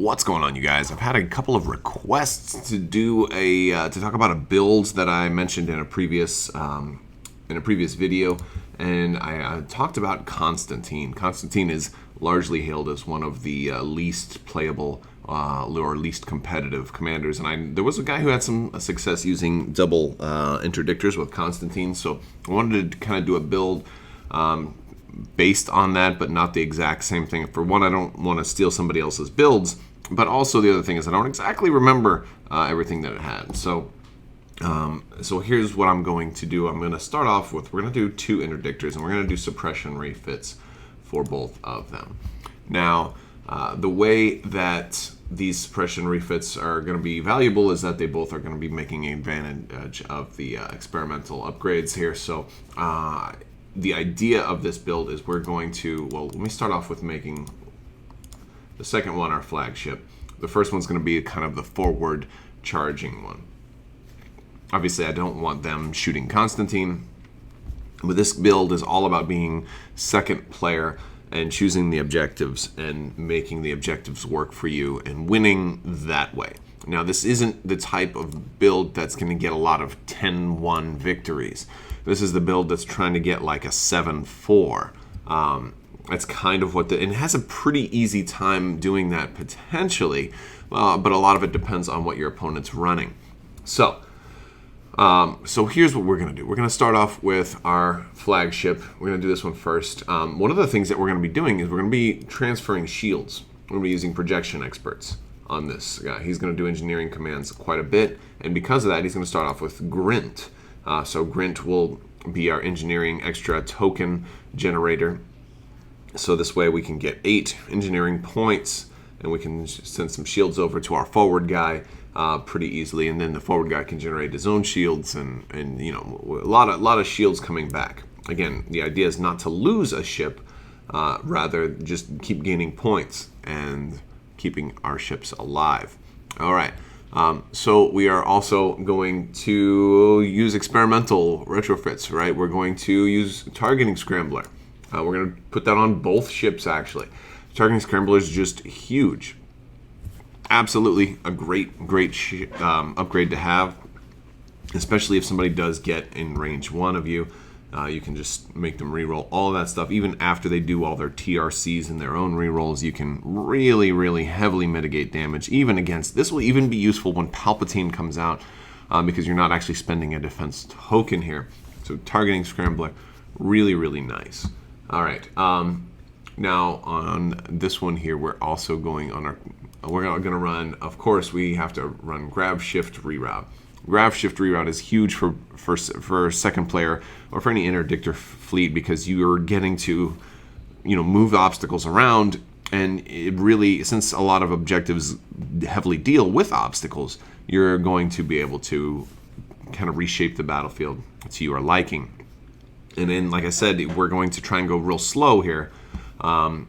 What's going on, you guys? I've had a couple of requests to do to talk about a build that I mentioned in a previous video, and I talked about Konstantine. Konstantine is largely hailed as one of the least playable or least competitive commanders, and there was a guy who had some success using double interdictors with Konstantine, so I wanted to kind of do a build based on that, but not the exact same thing. For one, I don't want to steal somebody else's builds, but also the other thing is I don't exactly remember everything that it had. So here's what I'm going to do. I'm going to start off with, we're going to do 2 interdictors, and we're going to do suppression refits for both of them. Now, the way that these suppression refits are going to be valuable is that they both are going to be making advantage of the experimental upgrades here. So the idea of this build is we're going to, well, let me start off with making the second one our flagship. The first one's going to be kind of the forward charging one. Obviously, I don't want them shooting Konstantine, but this build is all about being second player and choosing the objectives and making the objectives work for you and winning that way. Now, this isn't the type of build that's going to get a lot of 10-1 victories. This is the build that's trying to get like a 7-4. That's kind of what and it has a pretty easy time doing that potentially, but a lot of it depends on what your opponent's running. So here's what we're going to do. We're going to start off with our flagship. We're going to do this one first. One of the things that we're going to be doing is we're going to be transferring shields. We're going to be using projection experts on this guy. He's going to do engineering commands quite a bit, and because of that, he's going to start off with Grint. So Grint will be our engineering extra token generator. So this way we can get 8 engineering points, and we can send some shields over to our forward guy pretty easily, and then the forward guy can generate his own shields, and you know, a lot of shields coming back. Again, the idea is not to lose a ship, rather just keep gaining points and keeping our ships alive. All right. So we are also going to use experimental retrofits, right? We're going to use targeting scrambler. We're going to put that on both ships, actually. Targeting scrambler is just huge. Absolutely a great upgrade to have, especially if somebody does get in range 1 of you. You can just make them reroll all of that stuff. Even after they do all their TRCs and their own rerolls, you can really, really heavily mitigate damage. Even against, this will even be useful when Palpatine comes out, because you're not actually spending a defense token here. So targeting scrambler, really, really nice. All right. Now on this one here, we're also going on we're going to run, of course, we have to run grab, shift, reroute. Grab, shift, reroute is huge for second player or for any interdictor fleet, because you're getting to, you know, move obstacles around, and it really, since a lot of objectives heavily deal with obstacles, you're going to be able to kind of reshape the battlefield to your liking. And then, like I said, we're going to try and go real slow here, and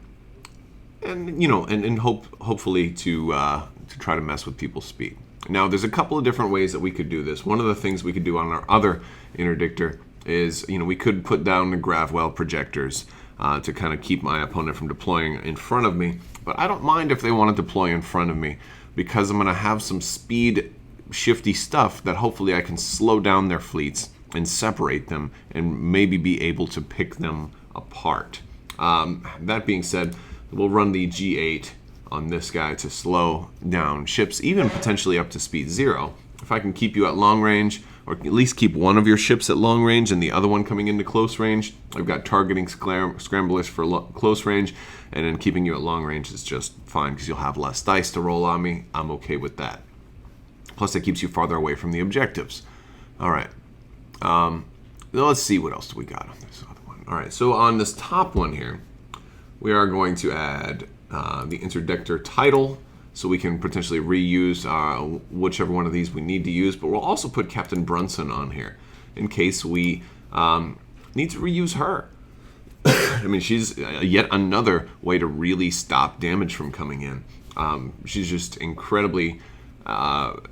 you know, and hopefully to try to mess with people's speed. Now, there's a couple of different ways that we could do this. One of the things we could do on our other interdictor is, you know, we could put down the Gravwell projectors to kind of keep my opponent from deploying in front of me. But I don't mind if they want to deploy in front of me, because I'm going to have some speed shifty stuff that hopefully I can slow down their fleets and separate them and maybe be able to pick them apart. That being said, we'll run the G8 on this guy to slow down ships, even potentially up to speed 0. If I can keep you at long range, or at least keep one of your ships at long range and the other one coming into close range, I've got targeting scramblers for close range, and then keeping you at long range is just fine, because you'll have less dice to roll on me. I'm okay with that. Plus, it keeps you farther away from the objectives. All right. Let's see, what else do we got on this other one. All right, so on this top one here, we are going to add the interdictor title, so we can potentially reuse whichever one of these we need to use, but we'll also put Captain Brunson on here in case we need to reuse her. I mean, she's yet another way to really stop damage from coming in. She's just incredibly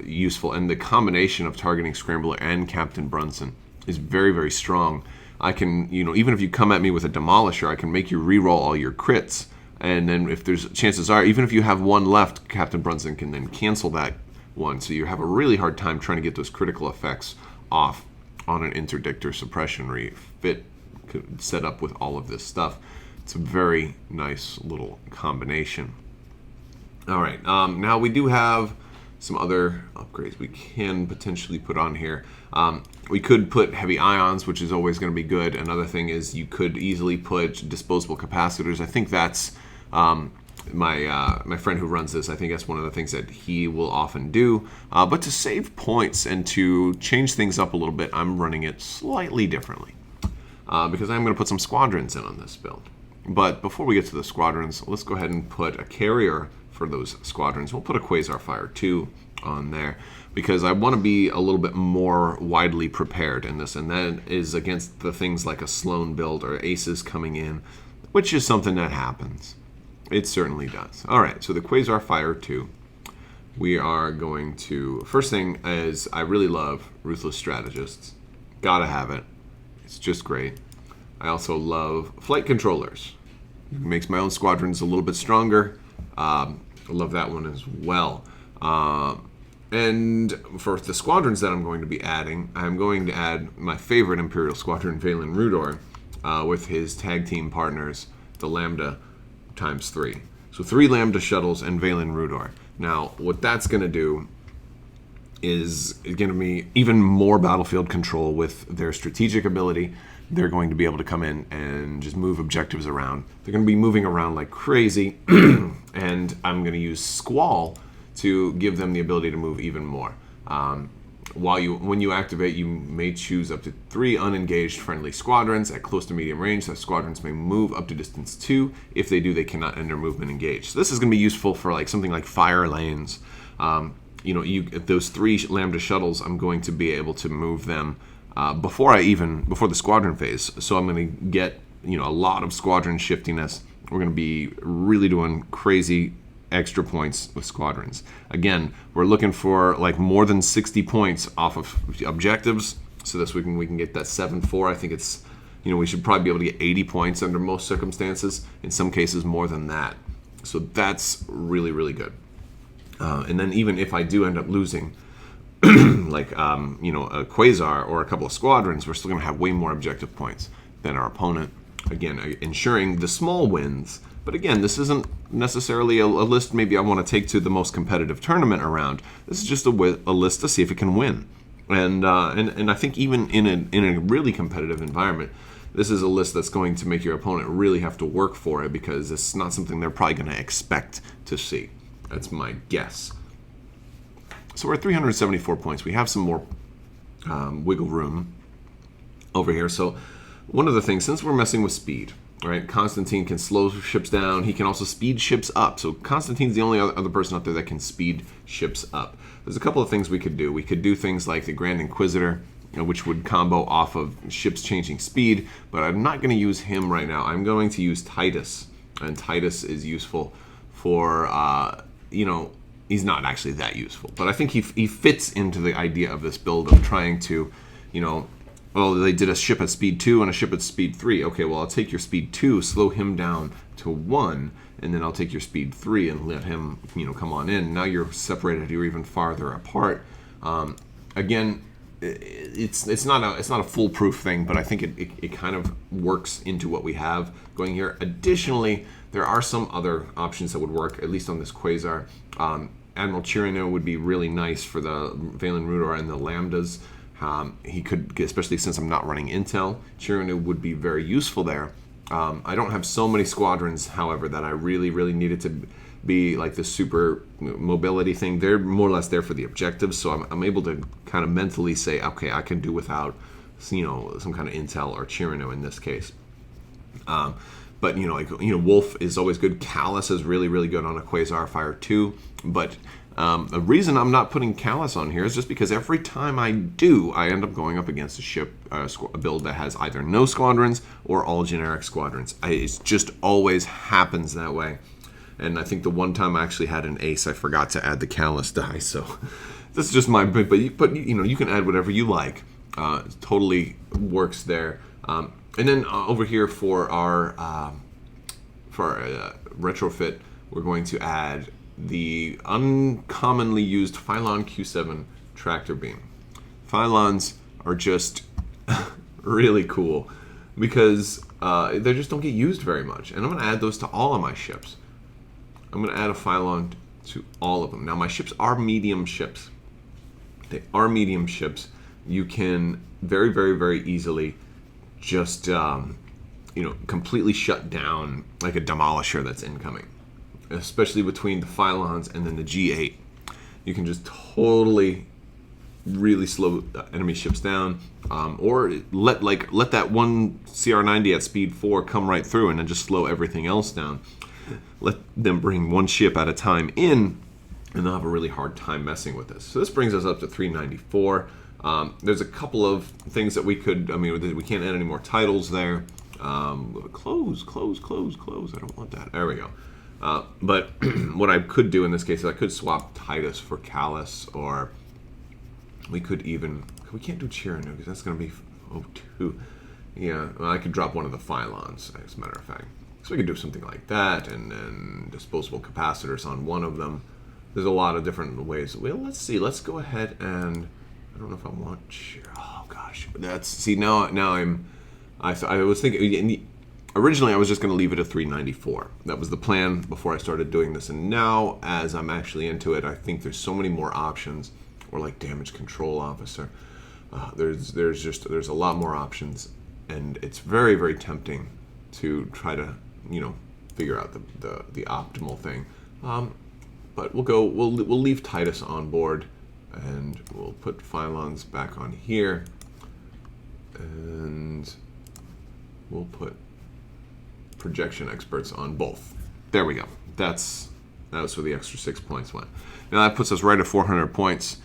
useful, and the combination of targeting Scrambler and Captain Brunson is very, very strong. I can, you know, even if you come at me with a Demolisher, I can make you reroll all your crits, And then if there's chances are, even if you have one left, Captain Brunson can then cancel that one. So you have a really hard time trying to get those critical effects off on an Interdictor suppression refit set up with all of this stuff. It's a very nice little combination. All right, now we do have some other upgrades we can potentially put on here. We could put heavy ions, which is always going to be good. Another thing is you could easily put disposable capacitors. I think that's my friend who runs this. I think that's one of the things that he will often do. But to save points and to change things up a little bit, I'm running it slightly differently because I'm going to put some Squadrons in on this build. But before we get to the Squadrons, let's go ahead and put a carrier for those Squadrons. We'll put a Quasar Fire 2 on there because I want to be a little bit more widely prepared in this, and that is against the things like a Sloan build or aces coming in, which is something that happens. It certainly does. All right, so the Quasar Fire 2. We are going to, first thing is I really love Ruthless Strategists. Gotta have it. It's just great. I also love Flight Controllers. It makes my own Squadrons a little bit stronger. I love that one as well. And for the Squadrons that I'm going to be adding, I'm going to add my favorite Imperial Squadron, Valen Rudor, with his tag team partners, the Lambda ×3. So 3 Lambda shuttles and Valen Rudor. Now, what that's going to do is going to be even more battlefield control with their strategic ability. They're going to be able to come in and just move objectives around. They're going to be moving around like crazy, and I'm going to use Squall to give them the ability to move even more. When you activate, you may choose up to 3 unengaged friendly Squadrons at close to medium range. So Squadrons may move up to distance 2. If they do, they cannot enter movement engaged. So this is going to be useful for like something like fire lanes. Those 3 Lambda shuttles, I'm going to be able to move them before the Squadron phase. So I'm going to get a lot of Squadron shiftiness. We're going to be really doing crazy extra points with Squadrons. Again, we're looking for like more than 60 points off of objectives, so that we can get that 7-4. I think it's we should probably be able to get 80 points under most circumstances. In some cases, more than that. So that's really, really good. And then even if I do end up losing, like a Quasar or a couple of Squadrons, we're still going to have way more objective points than our opponent. Again, ensuring the small wins. But again, this isn't necessarily a list maybe I want to take to the most competitive tournament around. This is just a list to see if it can win. And I think even in a really competitive environment, this is a list that's going to make your opponent really have to work for it, because it's not something they're probably going to expect to see. That's my guess. So we're at 374 points. We have some more wiggle room over here. So one of the things, since we're messing with speed, right? Konstantine can slow ships down. He can also speed ships up. So Konstantine's the only other person out there that can speed ships up. There's a couple of things we could do. We could do things like the Grand Inquisitor, which would combo off of ships changing speed, but I'm not going to use him right now. I'm going to use Titus, and Titus is useful for, he's not actually that useful, but I think he fits into the idea of this build of trying to, well, they did a ship at speed 2 and a ship at speed 3. Okay, well, I'll take your speed 2, slow him down to 1, and then I'll take your speed 3 and let him, come on in. Now you're separated, you're even farther apart. Again, it's not a foolproof thing, but I think it kind of works into what we have going here. Additionally, there are some other options that would work, at least on this Quasar. Admiral Chirino would be really nice for the Valen Rudor and the Lambdas. He could, especially since I'm not running Intel, Chirino would be very useful there. I don't have so many Squadrons, however, that I really, really needed to be like the super mobility thing. They're more or less there for the objectives, so I'm able to kind of mentally say, okay, I can do without, some kind of Intel or Chirino in this case. But Wolf is always good. Callus is really, really good on a Quasar Fire 2. But the reason I'm not putting Callus on here is just because every time I do, I end up going up against a ship, a build that has either no Squadrons or all generic Squadrons. It just always happens that way. And I think the one time I actually had an ace, I forgot to add the Callus die. So this is just my, but you can add whatever you like. It totally works there. And then over here for our Retrofit, we're going to add the uncommonly used Phylon Q7 tractor beam. Phylons are just really cool because they just don't get used very much. And I'm going to add those to all of my ships. I'm going to add a Phylon to all of them. Now, my ships are medium ships. They are medium ships. You can very, very, very easily just, completely shut down like a demolisher that's incoming. Especially between the Phylons and then the G8. You can just totally really slow enemy ships down, or let that one CR90 at speed 4 come right through and then just slow everything else down. Let them bring one ship at a time in, and they'll have a really hard time messing with this. So this brings us up to 394. There's a couple of things that we could, we can't add any more titles there. Close. I don't want that. There we go. But what I could do in this case is I could swap Titus for Callus, or we can't do Chirinu because that's going to be 02. Yeah, well, I could drop one of the Phylons, as a matter of fact. So we could do something like that, and then disposable capacitors on one of them. There's a lot of different ways. Well, let's see. Let's go ahead and I don't know if I want Chir. Oh gosh, I was thinking. Originally, I was just going to leave it at 394. That was the plan before I started doing this. And now, as I'm actually into it, I think there's so many more options. Or like damage control officer. There's a lot more options, and it's very, very tempting to try to figure out the optimal thing. But we'll leave Titus on board, and we'll put Phylons back on here, and we'll put projection experts on both. There we go. That was where the extra 6 points went. Now that puts us right at 400 points.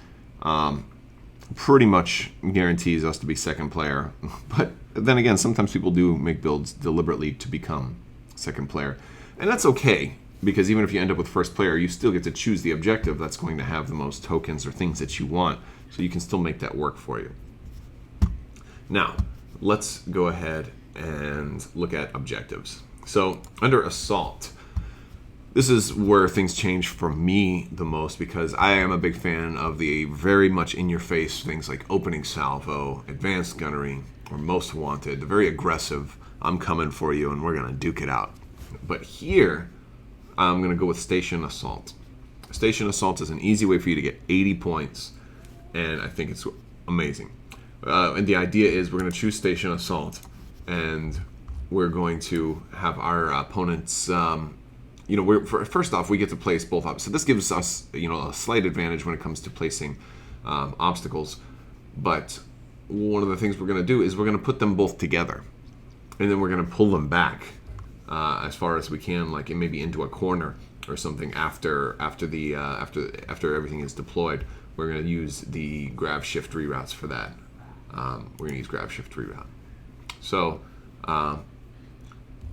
Pretty much guarantees us to be second player. But then again, sometimes people do make builds deliberately to become second player. And that's okay, because even if you end up with first player, you still get to choose the objective that's going to have the most tokens or things that you want. So you can still make that work for you. Now, let's go ahead and look at objectives. So under Assault, this is where things change for me the most, because I am a big fan of the very much in-your-face things like opening salvo, advanced gunnery, or most wanted, the very aggressive, I'm coming for you and we're going to duke it out. But here, I'm going to go with Station Assault. Station Assault is an easy way for you to get 80 points, and I think it's amazing. And the idea is we're going to choose Station Assault, and we're going to have our opponents... first off, we get to place both options. So this gives us, a slight advantage when it comes to placing obstacles. But one of the things we're going to do is we're going to put them both together, and then we're going to pull them back as far as we can, like maybe into a corner or something after everything is deployed. We're going to use the grab shift reroutes for that. We're going to use grab shift reroute. So.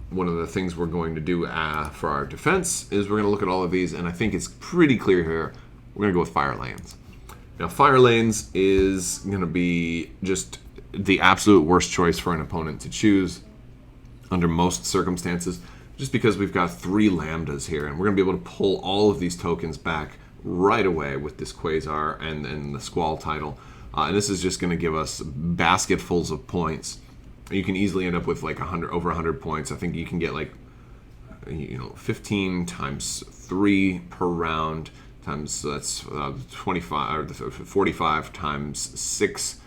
One of the things we're going to do for our defense is we're going to look at all of these, and I think it's pretty clear here. We're going to go with fire lanes. Now, fire lanes is going to be just the absolute worst choice for an opponent to choose under most circumstances, just because we've got 3 lambdas here, and we're going to be able to pull all of these tokens back right away with this Quasar and the Squall title. And this is just going to give us basketfuls of points. You can easily end up with like over 100 points. I think you can get 15 times 3 per round times, so that's 25 or 45 times 6.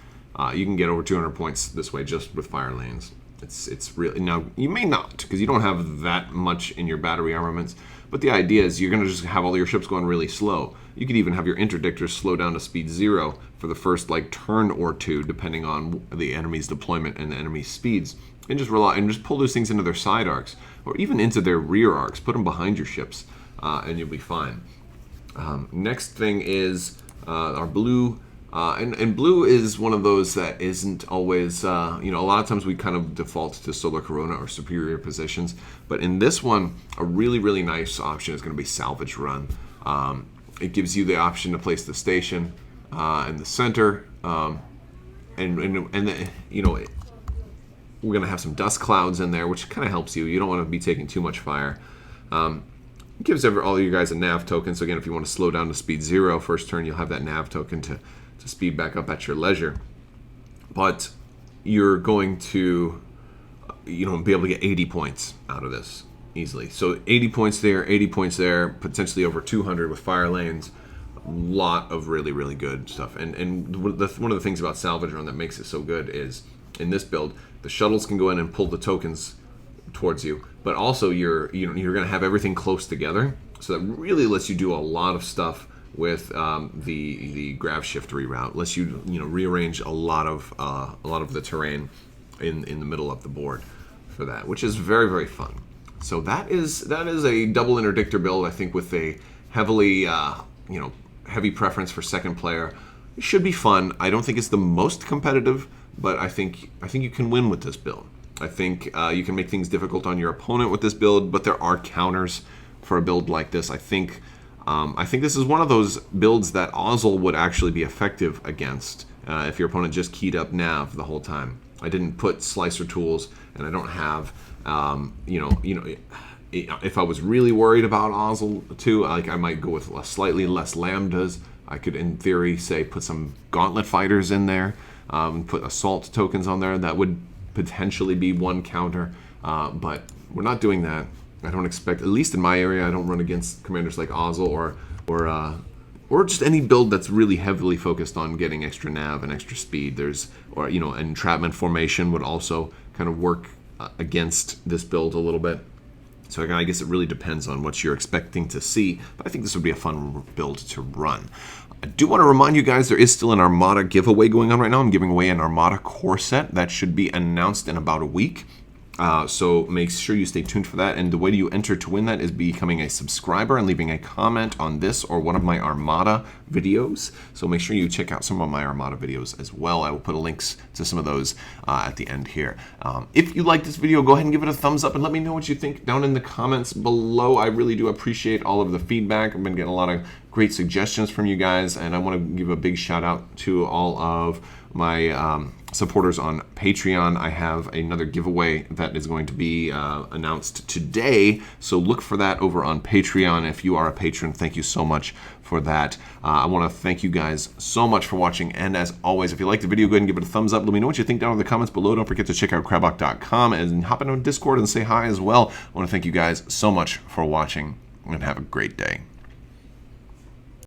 You can get over 200 points this way just with fire lanes. It's really, now you may not, because you don't have that much in your battery armaments, but the idea is you're going to just have all your ships going really slow. You could even have your interdictors slow down to speed 0 for the first turn or two, depending on the enemy's deployment and the enemy's speeds, and just pull those things into their side arcs or even into their rear arcs. Put them behind your ships, and you'll be fine. Next thing is our blue. And blue is one of those that isn't always, a lot of times we kind of default to Solar Corona or superior positions. But in this one, a really, really nice option is going to be Salvage Run. It gives you the option to place the station in the center. We're going to have some dust clouds in there, which kind of helps you. You don't want to be taking too much fire. It gives all you guys a nav token. So again, if you want to slow down to speed 0 first turn, you'll have that nav token to speed back up at your leisure. But you're going to, be able to get 80 points out of this easily. So 80 points there, 80 points there, potentially over 200 with fire lanes. A lot of really, really good stuff. And one of the things about Salvage Run that makes it so good is, in this build, the shuttles can go in and pull the tokens towards you, but also you're going to have everything close together. So that really lets you do a lot of stuff with the grav shift reroute. Lets you rearrange a lot of the terrain in the middle of the board for that, which is very, very fun. So that is a double interdictor build, I think, with a heavy preference for second player. It should be fun. I don't think it's the most competitive, but I think you can win with this build. I think you can make things difficult on your opponent with this build, but there are counters for a build like this. I think this is one of those builds that Ozzel would actually be effective against if your opponent just keyed up nav the whole time. I didn't put slicer tools, and I don't have, if I was really worried about Ozzel too, like I might go with slightly less lambdas. I could, in theory, say put some gauntlet fighters in there, put assault tokens on there. That would potentially be one counter, but we're not doing that. I don't expect, at least in my area, I don't run against commanders like Ozzel or just any build that's really heavily focused on getting extra nav and extra speed. Entrapment formation would also kind of work against this build a little bit. So I guess it really depends on what you're expecting to see, but I think this would be a fun build to run. I do want to remind you guys there is still an Armada giveaway going on right now. I'm giving away an Armada core set that should be announced in about a week. So make sure you stay tuned for that. And the way you enter to win that is becoming a subscriber and leaving a comment on this or one of my Armada videos. So make sure you check out some of my Armada videos as well. I will put links to some of those at the end here. If you like this video, go ahead and give it a thumbs up and let me know what you think down in the comments below. I really do appreciate all of the feedback. I've been getting a lot of great suggestions from you guys, and I want to give a big shout out to all of my supporters on Patreon. I have another giveaway that is going to be announced today, so look for that over on Patreon. If you are a patron, thank you so much for that. I want to thank you guys so much for watching, and as always, if you liked the video, go ahead and give it a thumbs up. Let me know what you think down in the comments below. Don't forget to check out Crabbok.com and hop into Discord and say hi as well. I want to thank you guys so much for watching, and have a great day.